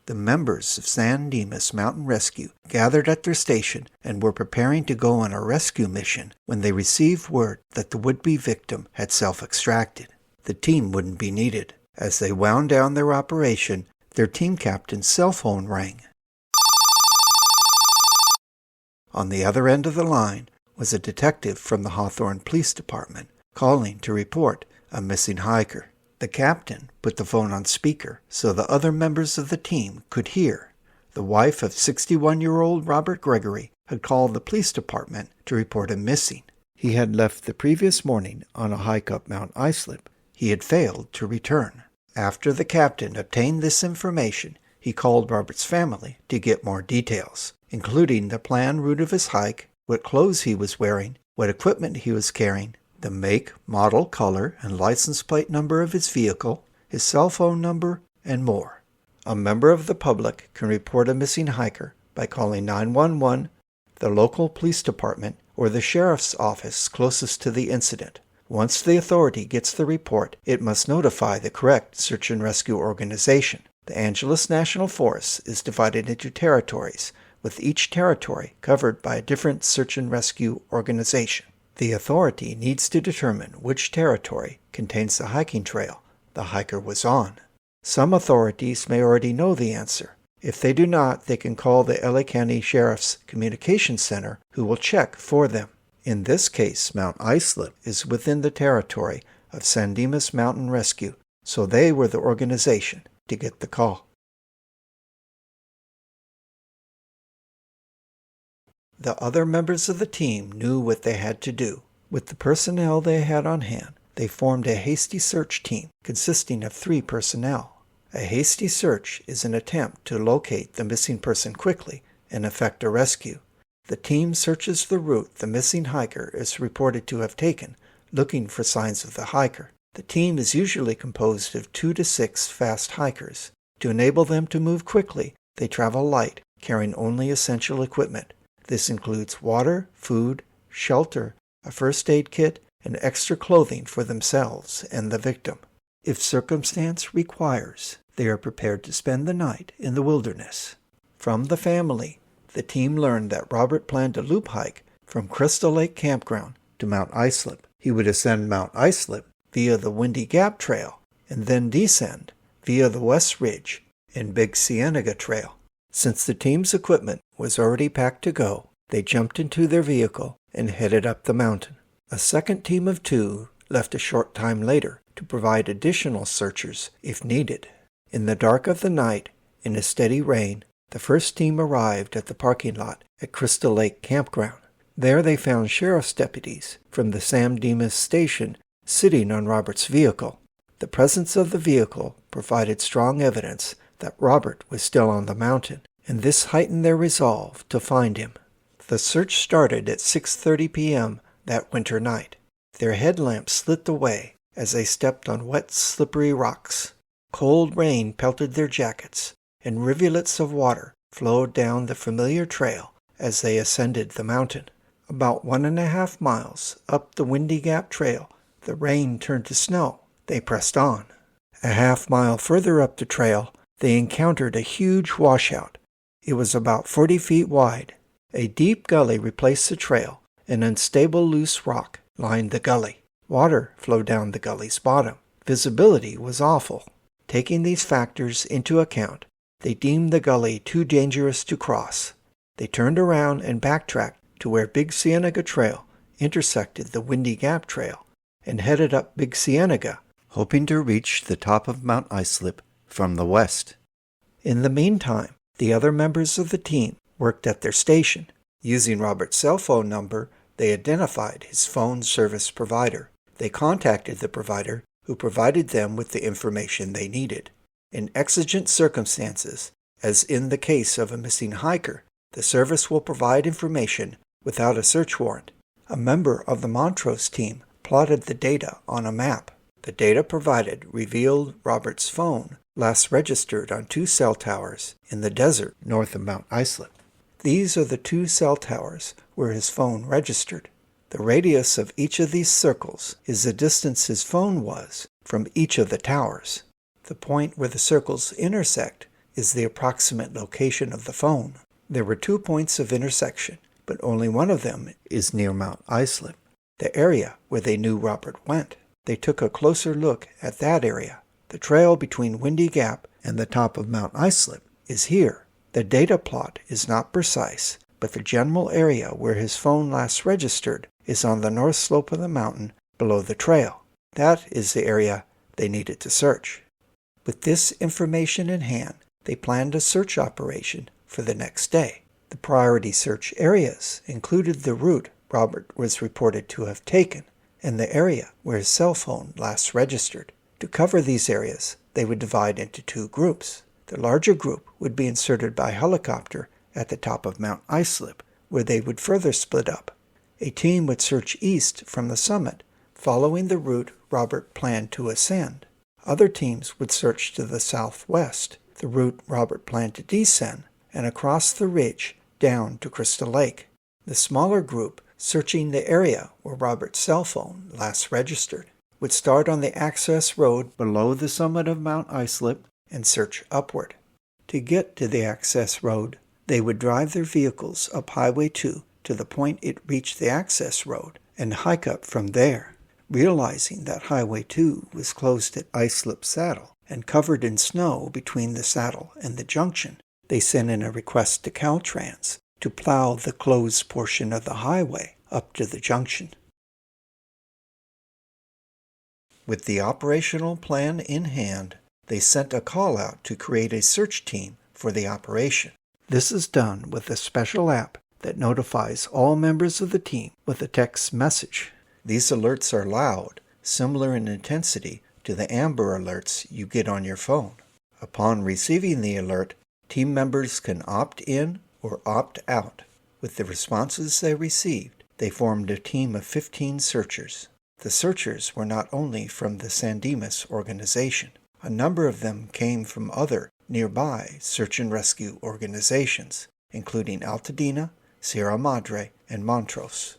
The members of San Dimas Mountain Rescue gathered at their station and were preparing to go on a rescue mission when they received word that the would-be victim had self-extracted. The team wouldn't be needed. As they wound down their operation, their team captain's cell phone rang. On the other end of the line was a detective from the Hawthorne Police Department calling to report a missing hiker. The captain put the phone on speaker so the other members of the team could hear. The wife of 61-year-old Robert Gregory had called the police department to report him missing. He had left the previous morning on a hike up Mount Islip. He had failed to return. After the captain obtained this information, he called Robert's family to get more details, including the planned route of his hike, what clothes he was wearing, what equipment he was carrying, the make, model, color, and license plate number of his vehicle, his cell phone number, and more. A member of the public can report a missing hiker by calling 911, the local police department, or the sheriff's office closest to the incident. Once the authority gets the report, it must notify the correct search and rescue organization. The Angeles National Forest is divided into territories, with each territory covered by a different search and rescue organization. The authority needs to determine which territory contains the hiking trail the hiker was on. Some authorities may already know the answer. If they do not, they can call the LA County Sheriff's Communications Center, who will check for them. In this case, Mount Islip is within the territory of San Dimas Mountain Rescue, so they were the organization to get the call. The other members of the team knew what they had to do. With the personnel they had on hand, they formed a hasty search team consisting of 3 personnel. A hasty search is an attempt to locate the missing person quickly and effect a rescue. The team searches the route the missing hiker is reported to have taken, looking for signs of the hiker. The team is usually composed of 2 to 6 fast hikers. To enable them to move quickly, they travel light, carrying only essential equipment. This includes water, food, shelter, a first aid kit, and extra clothing for themselves and the victim. If circumstance requires, they are prepared to spend the night in the wilderness. From the family, the team learned that Robert planned a loop hike from Crystal Lake Campground to Mount Islip. He would ascend Mount Islip via the Windy Gap Trail and then descend via the West Ridge and Big Cienega Trail. Since the team's equipment was already packed to go, they jumped into their vehicle and headed up the mountain. A second team of 2 left a short time later to provide additional searchers if needed. In the dark of the night, in a steady rain, the first team arrived at the parking lot at Crystal Lake Campground. There they found sheriff's deputies from the San Dimas station sitting on Robert's vehicle. The presence of the vehicle provided strong evidence that Robert was still on the mountain, and this heightened their resolve to find him. The search started at 6:30 p.m. that winter night. Their headlamps slipped away as they stepped on wet, slippery rocks. Cold rain pelted their jackets, and rivulets of water flowed down the familiar trail as they ascended the mountain. About 1.5 miles up the Windy Gap Trail, the rain turned to snow. They pressed on. A half-mile further up the trail, they encountered a huge washout. It was about 40 feet wide. A deep gully replaced the trail. An unstable loose rock lined the gully. Water flowed down the gully's bottom. Visibility was awful. Taking these factors into account, they deemed the gully too dangerous to cross. They turned around and backtracked to where Big Cienega Trail intersected the Windy Gap Trail and headed up Big Cienega, hoping to reach the top of Mount Islip from the west. In the meantime, the other members of the team worked at their station. Using Robert's cell phone number, they identified his phone service provider. They contacted the provider, who provided them with the information they needed. In exigent circumstances, as in the case of a missing hiker, the service will provide information without a search warrant. A member of the Montrose team plotted the data on a map. The data provided revealed Robert's phone last registered on 2 cell towers in the desert north of Mount Islip. These are the 2 cell towers where his phone registered. The radius of each of these circles is the distance his phone was from each of the towers. The point where the circles intersect is the approximate location of the phone. There were 2 points of intersection, but only one of them is near Mount Islip, the area where they knew Robert went. They took a closer look at that area. The trail between Windy Gap and the top of Mount Islip is here. The data plot is not precise, but the general area where his phone last registered is on the north slope of the mountain below the trail. That is the area they needed to search. With this information in hand, they planned a search operation for the next day. The priority search areas included the route Robert was reported to have taken and the area where his cell phone last registered. To cover these areas, they would divide into 2 groups. The larger group would be inserted by helicopter at the top of Mount Islip, where they would further split up. A team would search east from the summit, following the route Robert planned to ascend. Other teams would search to the southwest, the route Robert planned to descend, and across the ridge down to Crystal Lake. The smaller group, searching the area where Robert's cell phone last registered, would start on the access road below the summit of Mount Islip and search upward. To get to the access road, they would drive their vehicles up Highway 2 to the point it reached the access road and hike up from there. Realizing that Highway 2 was closed at Islip Saddle and covered in snow between the saddle and the junction, they sent in a request to Caltrans to plow the closed portion of the highway up to the junction. With the operational plan in hand, they sent a call out to create a search team for the operation. This is done with a special app that notifies all members of the team with a text message. These alerts are loud, similar in intensity to the Amber alerts you get on your phone. Upon receiving the alert, team members can opt in or opt out. With the responses they received, they formed a team of 15 searchers. The searchers were not only from the San Dimas organization. A number of them came from other nearby search and rescue organizations, including Altadena, Sierra Madre, and Montrose.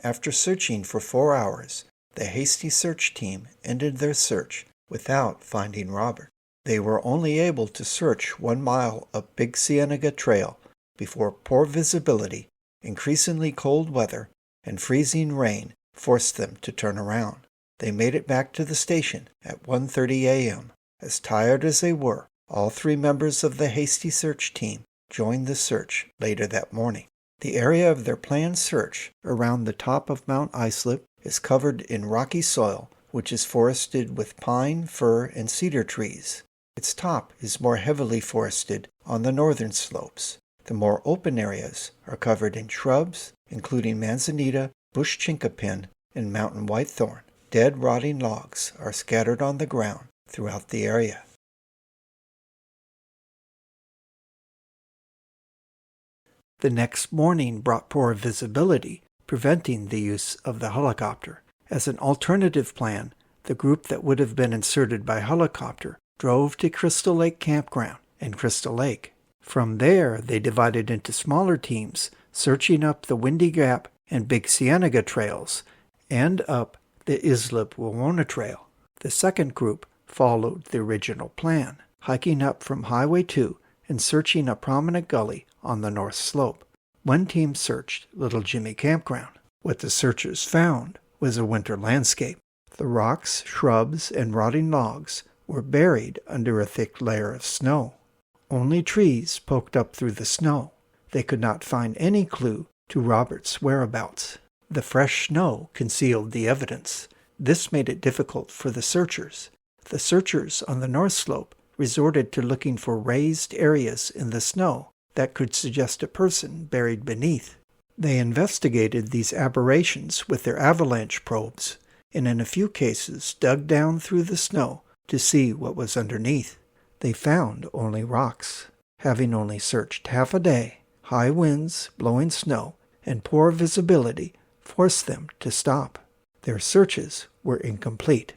After searching for 4 hours, the hasty search team ended their search without finding Robert. They were only able to search 1 mile up Big Cienega Trail before poor visibility, increasingly cold weather, and freezing rain forced them to turn around. They made it back to the station at 1:30 a.m. As tired as they were, all 3 members of the hasty search team joined the search later that morning. The area of their planned search around the top of Mount Islip is covered in rocky soil, which is forested with pine, fir, and cedar trees. Its top is more heavily forested on the northern slopes. The more open areas are covered in shrubs, including manzanita, bush chinkapin, and mountain whitethorn. Dead, rotting logs are scattered on the ground throughout the area. The next morning brought poor visibility, preventing the use of the helicopter. As an alternative plan, the group that would have been inserted by helicopter drove to Crystal Lake Campground and Crystal Lake. From there, they divided into smaller teams, searching up the Windy Gap and Big Cienega trails, and up the Islip-Wawona Trail. The second group followed the original plan, hiking up from Highway 2 and searching a prominent gully on the north slope. One team searched Little Jimmy Campground. What the searchers found was a winter landscape. The rocks, shrubs, and rotting logs were buried under a thick layer of snow. Only trees poked up through the snow. They could not find any clue to Robert's whereabouts. The fresh snow concealed the evidence. This made it difficult for the searchers. The searchers on the north slope resorted to looking for raised areas in the snow that could suggest a person buried beneath. They investigated these aberrations with their avalanche probes, and in a few cases dug down through the snow to see what was underneath. They found only rocks. Having only searched half a day, high winds, blowing snow, and poor visibility forced them to stop. Their searches were incomplete.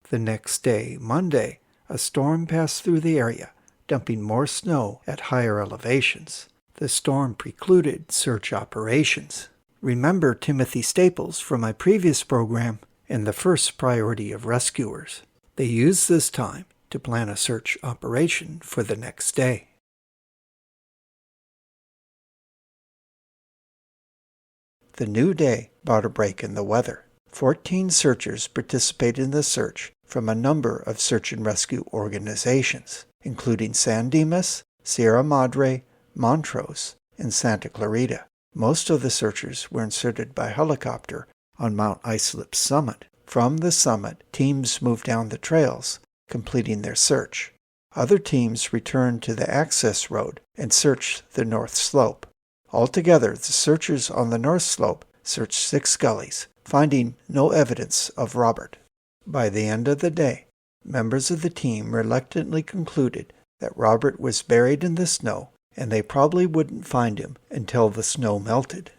The next day, Monday, a storm passed through the area, dumping more snow at higher elevations. The storm precluded search operations. Remember Timothy Staples from my previous program and the first priority of rescuers. They used this time to plan a search operation for the next day. The new day brought a break in the weather. 14 searchers participated in the search from a number of search and rescue organizations, including San Dimas, Sierra Madre, Montrose, and Santa Clarita. Most of the searchers were inserted by helicopter on Mount Islip's summit. From the summit, teams moved down the trails, completing their search. Other teams returned to the access road and searched the north slope. Altogether, the searchers on the north slope searched 6 gullies, finding no evidence of Robert. By the end of the day, members of the team reluctantly concluded that Robert was buried in the snow, and they probably wouldn't find him until the snow melted.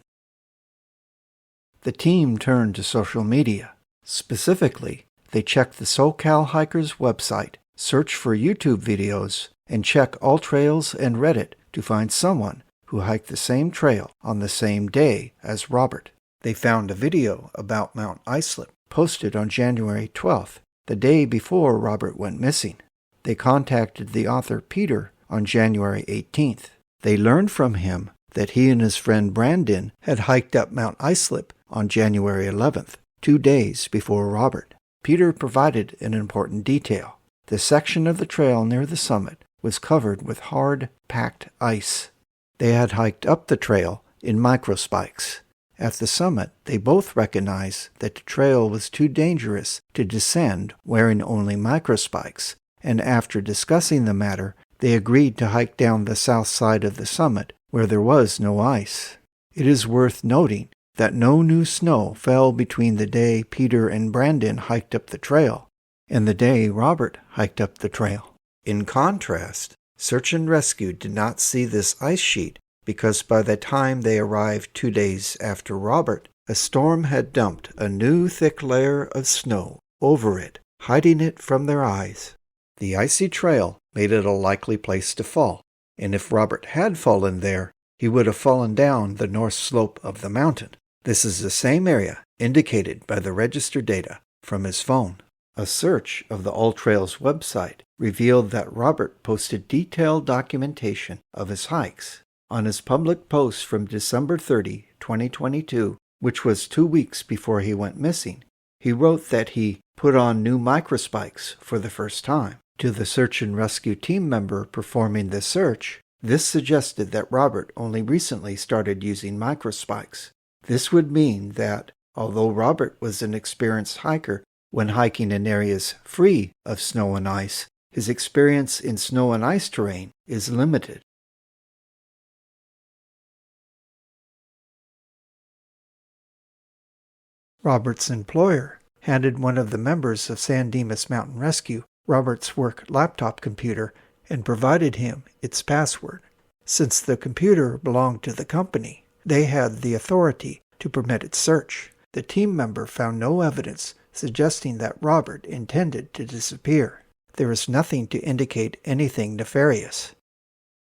The team turned to social media. Specifically, they checked the SoCal Hikers website, searched for YouTube videos, and checked AllTrails and Reddit to find someone who hiked the same trail on the same day as Robert. They found a video about Mount Islip posted on January 12th, the day before Robert went missing. They contacted the author Peter on January 18th. They learned from him that he and his friend Brandon had hiked up Mount Islip on January 11th, 2 days before Robert. Peter provided an important detail. The section of the trail near the summit was covered with hard, packed ice. They had hiked up the trail in microspikes. At the summit, they both recognized that the trail was too dangerous to descend wearing only microspikes, and after discussing the matter, they agreed to hike down the south side of the summit where there was no ice. It is worth noting that no new snow fell between the day Peter and Brandon hiked up the trail and the day Robert hiked up the trail. In contrast, search and rescue did not see this ice sheet because by the time they arrived 2 days after Robert, a storm had dumped a new thick layer of snow over it, hiding it from their eyes. The icy trail made it a likely place to fall, and if Robert had fallen there, he would have fallen down the north slope of the mountain. This is the same area indicated by the register data from his phone. A search of the AllTrails website revealed that Robert posted detailed documentation of his hikes. On his public post from December 30, 2022, which was 2 weeks before he went missing, he wrote that he put on new microspikes for the first time. To the search and rescue team member performing the search, this suggested that Robert only recently started using microspikes. This would mean that, although Robert was an experienced hiker when hiking in areas free of snow and ice, his experience in snow and ice terrain is limited. Robert's employer handed one of the members of San Dimas Mountain Rescue Robert's work laptop computer and provided him its password. Since the computer belonged to the company, they had the authority to permit its search. The team member found no evidence suggesting that Robert intended to disappear. There is nothing to indicate anything nefarious.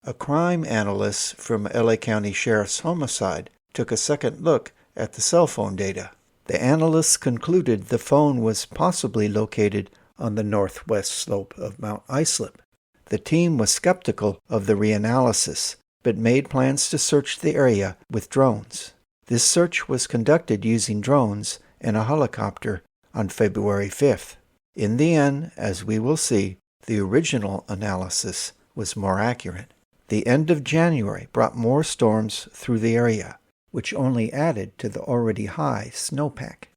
A crime analyst from LA County Sheriff's Homicide took a second look at the cell phone data. The analysts concluded the phone was possibly located on the northwest slope of Mount Islip. The team was skeptical of the reanalysis, but made plans to search the area with drones. This search was conducted using drones and a helicopter on February 5th. In the end, as we will see, the original analysis was more accurate. The end of January brought more storms through the area, which only added to the already high snowpack.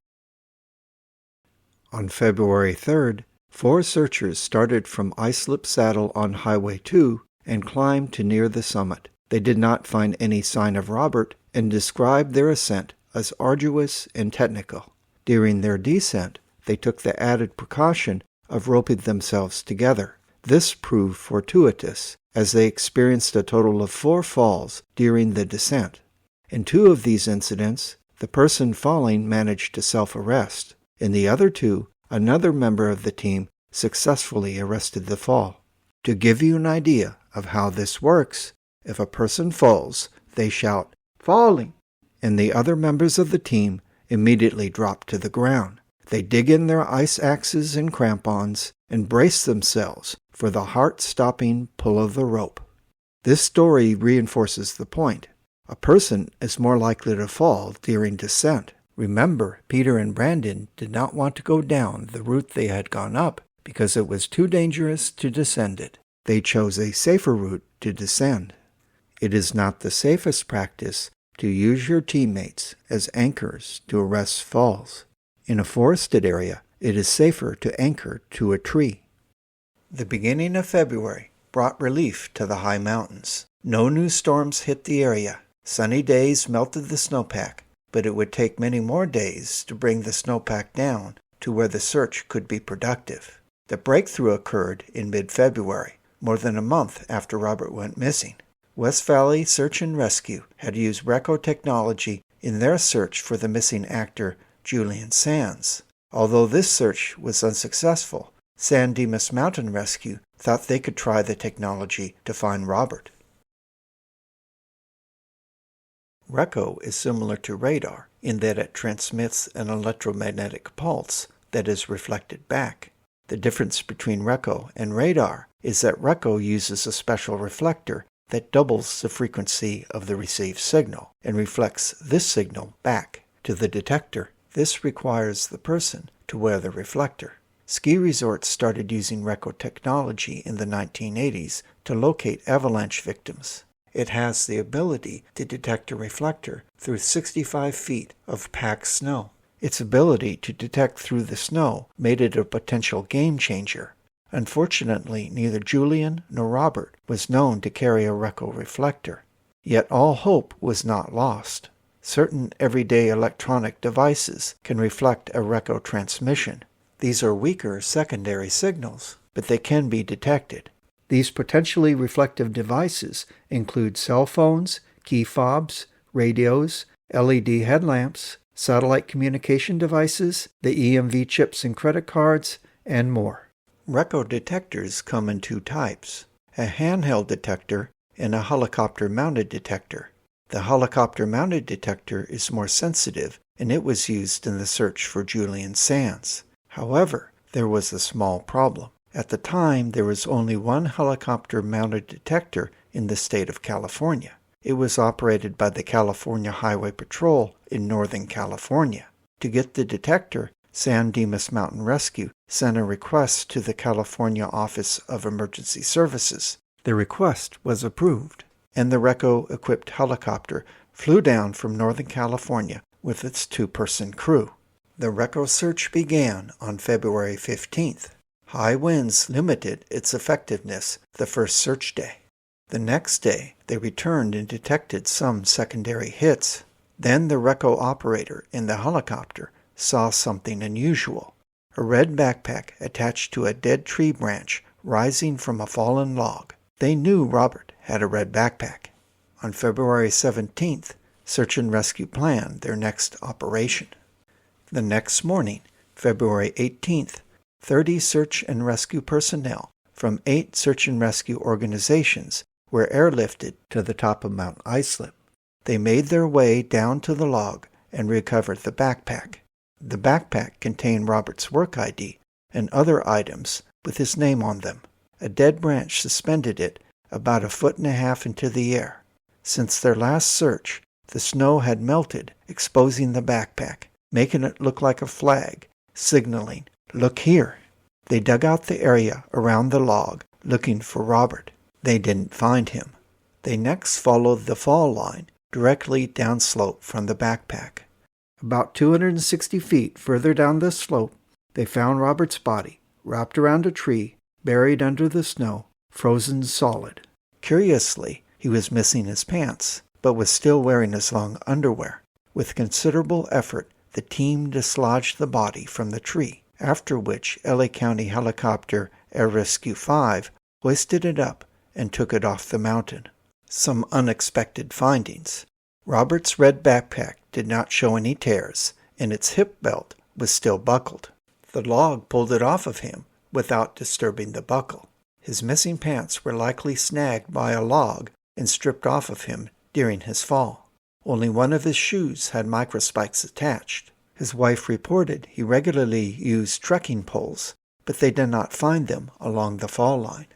On February 3rd, 4 searchers started from Islip Saddle on Highway 2 and climbed to near the summit. They did not find any sign of Robert and described their ascent as arduous and technical. During their descent, they took the added precaution of roping themselves together. This proved fortuitous, as they experienced a total of 4 falls during the descent. In 2 of these incidents, the person falling managed to self-arrest. In the other 2, another member of the team successfully arrested the fall. To give you an idea of how this works, if a person falls, they shout, "Falling!" and the other members of the team immediately drop to the ground. They dig in their ice axes and crampons and brace themselves for the heart-stopping pull of the rope. This story reinforces the point. A person is more likely to fall during descent. Remember, Peter and Brandon did not want to go down the route they had gone up because it was too dangerous to descend it. They chose a safer route to descend. It is not the safest practice to use your teammates as anchors to arrest falls. In a forested area, it is safer to anchor to a tree. The beginning of February brought relief to the high mountains. No new storms hit the area. Sunny days melted the snowpack, but it would take many more days to bring the snowpack down to where the search could be productive. The breakthrough occurred in mid-February, more than a month after Robert went missing. West Valley Search and Rescue had used RECO technology in their search for the missing actor Julian Sands. Although this search was unsuccessful, San Dimas Mountain Rescue thought they could try the technology to find Robert. RECO is similar to radar in that it transmits an electromagnetic pulse that is reflected back. The difference between RECO and radar is that RECO uses a special reflector that doubles the frequency of the received signal and reflects this signal back to the detector. This requires the person to wear the reflector. Ski resorts started using RECO technology in the 1980s to locate avalanche victims. It has the ability to detect a reflector through 65 feet of packed snow. Its ability to detect through the snow made it a potential game changer. Unfortunately, neither Julian nor Robert was known to carry a RECO reflector. Yet all hope was not lost. Certain everyday electronic devices can reflect a RECO transmission. These are weaker secondary signals, but they can be detected. These potentially reflective devices include cell phones, key fobs, radios, LED headlamps, satellite communication devices, the EMV chips in credit cards, and more. RECO detectors come in two types, a handheld detector and a helicopter-mounted detector. The helicopter-mounted detector is more sensitive, and it was used in the search for Julian Sands. However, there was a small problem. At the time, there was only one helicopter-mounted detector in the state of California. It was operated by the California Highway Patrol in Northern California. To get the detector, San Dimas Mountain Rescue sent a request to the California Office of Emergency Services. The request was approved, and the RECO-equipped helicopter flew down from Northern California with its two-person crew. The RECO search began on February 15th. High winds limited its effectiveness the first search day. The next day, they returned and detected some secondary hits. Then the RECO operator in the helicopter saw something unusual. A red backpack attached to a dead tree branch rising from a fallen log. They knew Robert had a red backpack. On February 17th, Search and Rescue planned their next operation. The next morning, February 18th, 30 search and rescue personnel from 8 search and rescue organizations were airlifted to the top of Mount Islip. They made their way down to the log and recovered the backpack. The backpack contained Robert's work ID and other items with his name on them. A dead branch suspended it about 1.5 feet into the air. Since their last search, the snow had melted, exposing the backpack, making it look like a flag, signaling, "Look here." They dug out the area around the log, looking for Robert. They didn't find him. They next followed the fall line directly downslope from the backpack. About 260 feet further down the slope, they found Robert's body, wrapped around a tree, buried under the snow, frozen solid. Curiously, he was missing his pants, but was still wearing his long underwear. With considerable effort, the team dislodged the body from the tree, after which LA County Helicopter Air Rescue 5 hoisted it up and took it off the mountain. Some unexpected findings. Robert's red backpack did not show any tears, and its hip belt was still buckled. The log pulled it off of him without disturbing the buckle. His missing pants were likely snagged by a log and stripped off of him during his fall. Only one of his shoes had microspikes attached. His wife reported he regularly used trekking poles, but they did not find them along the fall line.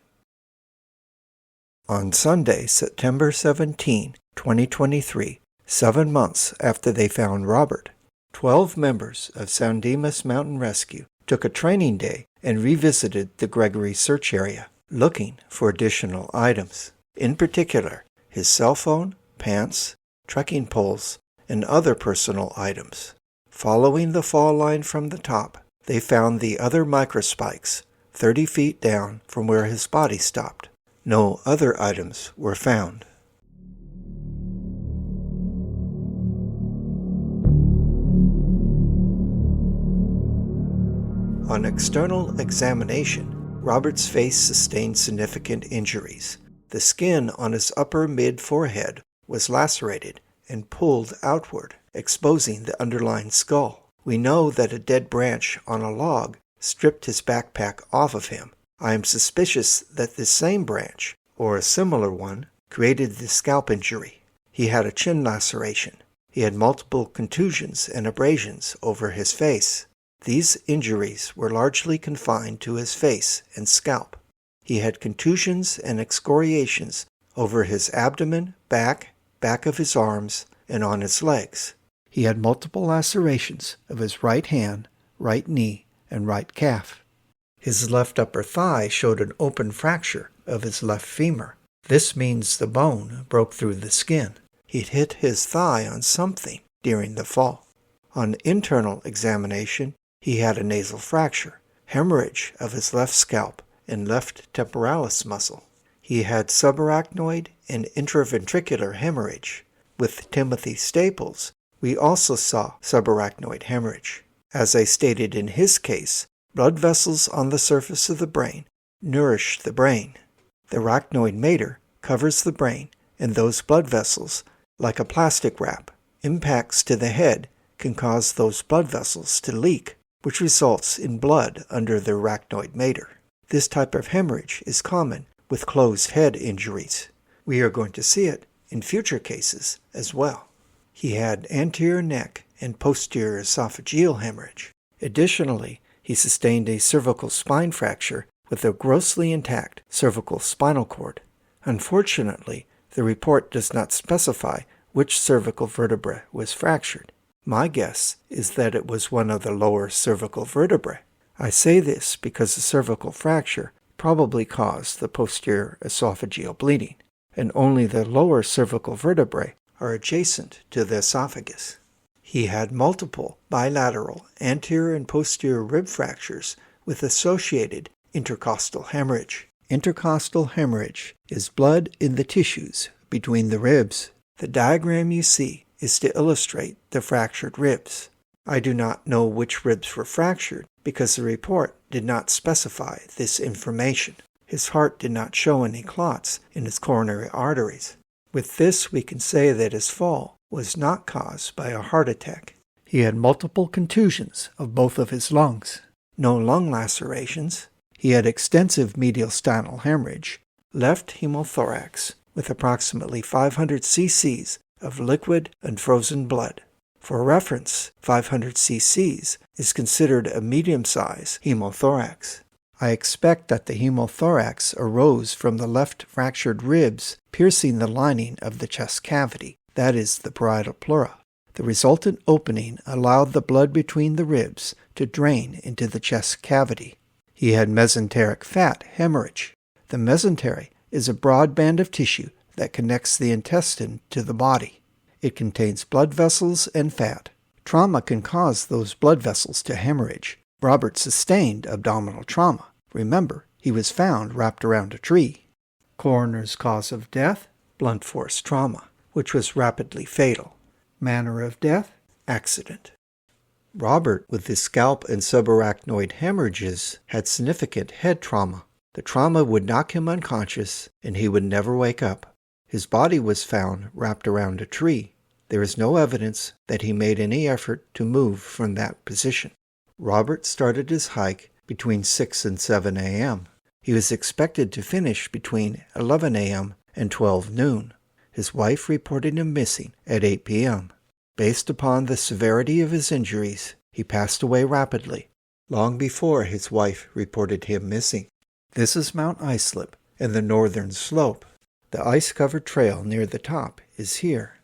On Sunday, September 17, 2023, 7 months after they found Robert, 12 members of San Dimas Mountain Rescue took a training day and revisited the Gregory search area, looking for additional items. In particular, his cell phone, pants, trekking poles, and other personal items. Following the fall line from the top, they found the other microspikes 30 feet down from where his body stopped. No other items were found. On external examination, Robert's face sustained significant injuries. The skin on his upper mid-forehead was lacerated and pulled outward, exposing the underlying skull. We know that a dead branch on a log stripped his backpack off of him. I am suspicious that this same branch, or a similar one, created the scalp injury. He had a chin laceration. He had multiple contusions and abrasions over his face. These injuries were largely confined to his face and scalp. He had contusions and excoriations over his abdomen, back of his arms, and on his legs. He had multiple lacerations of his right hand, right knee, and right calf. His left upper thigh showed an open fracture of his left femur. This means the bone broke through the skin. He'd hit his thigh on something during the fall. On internal examination, he had a nasal fracture, hemorrhage of his left scalp and left temporalis muscle. He had subarachnoid and intraventricular hemorrhage. With Timothy Staples, we also saw subarachnoid hemorrhage. As I stated in his case, blood vessels on the surface of the brain nourish the brain. The arachnoid mater covers the brain, and those blood vessels, like a plastic wrap, impacts to the head can cause those blood vessels to leak, which results in blood under the arachnoid mater. This type of hemorrhage is common with closed head injuries. We are going to see it in future cases as well. He had anterior neck and posterior esophageal hemorrhage. Additionally, he sustained a cervical spine fracture with a grossly intact cervical spinal cord. Unfortunately, the report does not specify which cervical vertebra was fractured. My guess is that it was one of the lower cervical vertebrae. I say this because the cervical fracture probably caused the posterior esophageal bleeding, and only the lower cervical vertebrae are adjacent to the esophagus. He had multiple bilateral anterior and posterior rib fractures with associated intercostal hemorrhage. Intercostal hemorrhage is blood in the tissues between the ribs. The diagram you see is to illustrate the fractured ribs. I do not know which ribs were fractured because the report did not specify this information. His heart did not show any clots in his coronary arteries. With this, we can say that his fall was not caused by a heart attack. He had multiple contusions of both of his lungs. No lung lacerations. He had extensive mediastinal hemorrhage, left hemothorax with approximately 500 cc's of liquid and frozen blood. For reference, 500 cc's is considered a medium-size hemothorax. I expect that the hemothorax arose from the left fractured ribs piercing the lining of the chest cavity, that is, the parietal pleura. The resultant opening allowed the blood between the ribs to drain into the chest cavity. He had mesenteric fat hemorrhage. The mesentery is a broad band of tissue that connects the intestine to the body. It contains blood vessels and fat. Trauma can cause those blood vessels to hemorrhage. Robert sustained abdominal trauma. Remember, he was found wrapped around a tree. Coroner's cause of death, blunt force trauma, which was rapidly fatal. Manner of death, accident. Robert, with his scalp and subarachnoid hemorrhages, had significant head trauma. The trauma would knock him unconscious, and he would never wake up. His body was found wrapped around a tree. There is no evidence that he made any effort to move from that position. Robert started his hike between 6 and 7 a.m. He was expected to finish between 11 a.m. and 12 noon. His wife reported him missing at 8 p.m. Based upon the severity of his injuries, he passed away rapidly. long before his wife reported him missing. This is Mount Islip and the northern slope. The ice-covered trail near the top is here.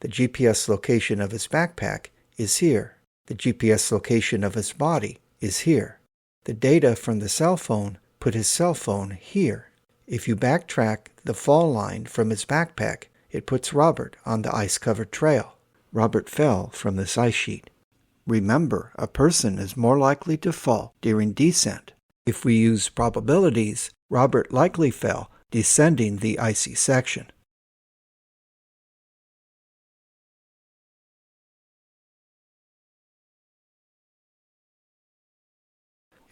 The GPS location of his backpack is here. The GPS location of his body is here. The data from the cell phone put his cell phone here. If you backtrack the fall line from his backpack, it puts Robert on the ice-covered trail. Robert fell from this ice sheet. Remember, a person is more likely to fall during descent. If we use probabilities, Robert likely fell descending the icy section.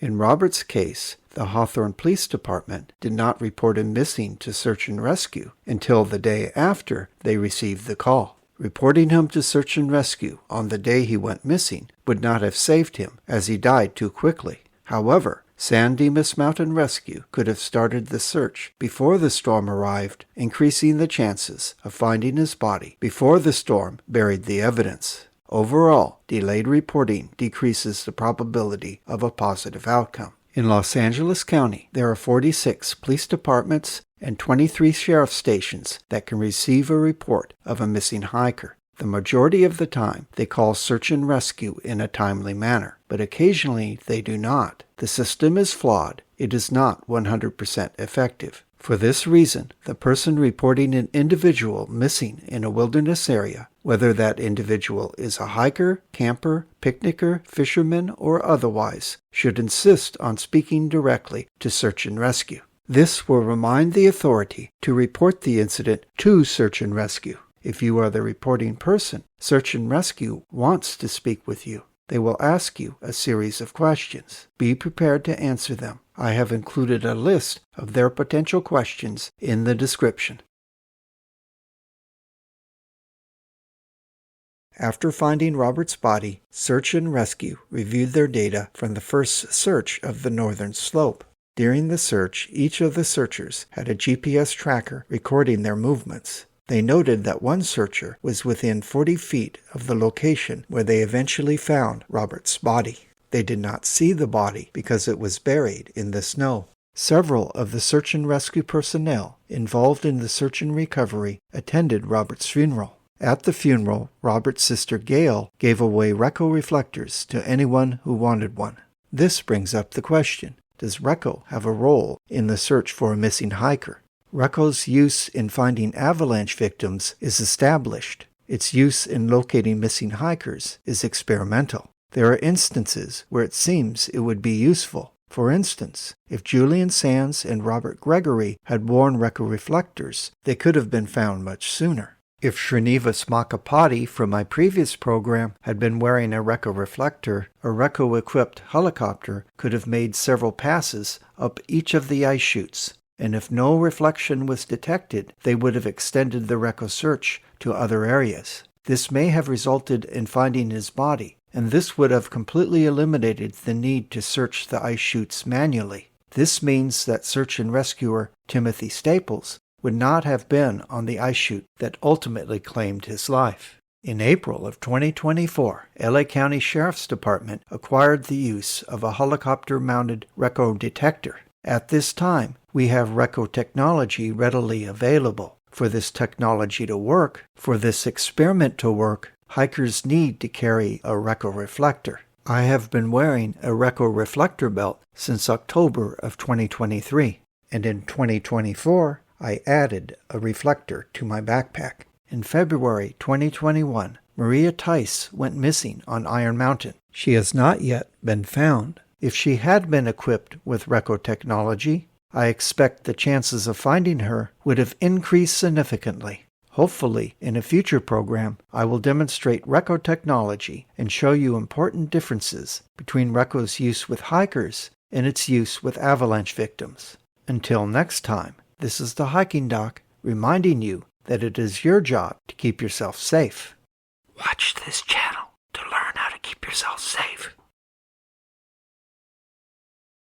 In Robert's case, the Hawthorne Police Department did not report him missing to search and rescue until the day after they received the call. Reporting him to search and rescue on the day he went missing would not have saved him, as he died too quickly. However, San Dimas Mountain Rescue could have started the search before the storm arrived, increasing the chances of finding his body before the storm buried the evidence. Overall, delayed reporting decreases the probability of a positive outcome. In Los Angeles County, there are 46 police departments and 23 sheriff stations that can receive a report of a missing hiker. The majority of the time, they call search and rescue in a timely manner, but occasionally they do not. The system is flawed. It is not 100% effective. For this reason, the person reporting an individual missing in a wilderness area, whether that individual is a hiker, camper, picnicker, fisherman, or otherwise, should insist on speaking directly to search and rescue. This will remind the authority to report the incident to search and rescue. If you are the reporting person, search and rescue wants to speak with you. They will ask you a series of questions. Be prepared to answer them. I have included a list of their potential questions in the description. After finding Robert's body, search and rescue reviewed their data from the first search of the northern slope. During the search, each of the searchers had a GPS tracker recording their movements. They noted that one searcher was within 40 feet of the location where they eventually found Robert's body. They did not see the body because it was buried in the snow. Several of the search and rescue personnel involved in the search and recovery attended Robert's funeral. At the funeral, Robert's sister Gail gave away Reco reflectors to anyone who wanted one. This brings up the question, does Reco have a role in the search for a missing hiker? Reco's use in finding avalanche victims is established. Its use in locating missing hikers is experimental. There are instances where it seems it would be useful. For instance, if Julian Sands and Robert Gregory had worn Reco reflectors, they could have been found much sooner. If Srinivas Makapati from my previous program had been wearing a Reco reflector, a Reco-equipped helicopter could have made several passes up each of the ice chutes, and if no reflection was detected, they would have extended the Reco search to other areas. This may have resulted in finding his body, and this would have completely eliminated the need to search the ice chutes manually. This means that search and rescuer Timothy Staples would not have been on the ice chute that ultimately claimed his life. In April of 2024, LA County Sheriff's Department acquired the use of a helicopter-mounted Reco detector. At this time, we have Reco technology readily available. For this technology to work, for this experiment to work, hikers need to carry a Reco reflector. I have been wearing a Reco reflector belt since October of 2023, and in 2024, I added a reflector to my backpack. In February 2021, Maria Tice went missing on Iron Mountain. She has not yet been found. If she had been equipped with Reco technology, I expect the chances of finding her would have increased significantly. Hopefully, in a future program, I will demonstrate Reco technology and show you important differences between Reco's use with hikers and its use with avalanche victims. Until next time, this is the Hiking Doc reminding you that it is your job to keep yourself safe. Watch this channel to learn how to keep yourself safe.